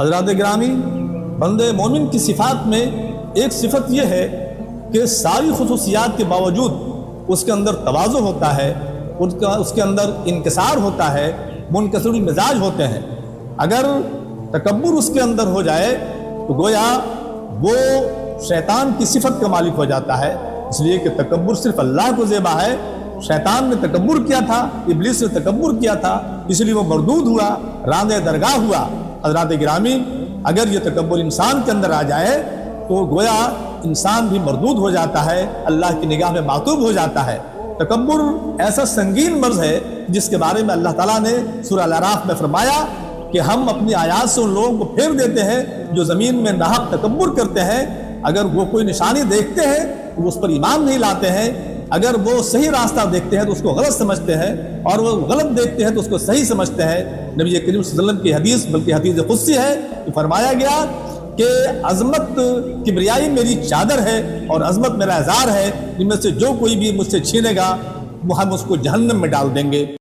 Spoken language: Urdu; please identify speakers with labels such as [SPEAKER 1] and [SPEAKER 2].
[SPEAKER 1] حضرات گرامی، بندے مومن کی صفات میں ایک صفت یہ ہے کہ ساری خصوصیات کے باوجود اس کے اندر تواضع ہوتا ہے، اس کے اندر انکسار ہوتا ہے، منکسر المزاج ہوتے ہیں۔ اگر تکبر اس کے اندر ہو جائے تو گویا وہ شیطان کی صفت کا مالک ہو جاتا ہے، اس لیے کہ تکبر صرف اللہ کو زیبا ہے۔ شیطان نے تکبر کیا تھا، ابلیس نے تکبر کیا تھا، اس لیے وہ مردود ہوا، راندہ درگاہ ہوا۔ حضرات گرامی، اگر یہ تکبر انسان کے اندر آ جائے تو گویا انسان بھی مردود ہو جاتا ہے، اللہ کی نگاہ میں معتوب ہو جاتا ہے۔ تکبر ایسا سنگین مرض ہے جس کے بارے میں اللہ تعالیٰ نے سورہ الاعراف میں فرمایا کہ ہم اپنی آیات سے ان لوگوں کو پھیر دیتے ہیں جو زمین میں ناحق تکبر کرتے ہیں۔ اگر وہ کوئی نشانی دیکھتے ہیں تو وہ اس پر ایمان نہیں لاتے ہیں، اگر وہ صحیح راستہ دیکھتے ہیں تو اس کو غلط سمجھتے ہیں، اور وہ غلط دیکھتے ہیں تو اس کو صحیح سمجھتے ہیں۔ نبی کریم صلی اللہ علیہ وسلم کی حدیث، بلکہ حدیث قدسی ہے، کہ فرمایا گیا کہ عظمت کبریائی میری چادر ہے اور عظمت میرا ازار ہے، ان میں سے جو کوئی بھی مجھ سے چھینے گا وہ ہم اس کو جہنم میں ڈال دیں گے۔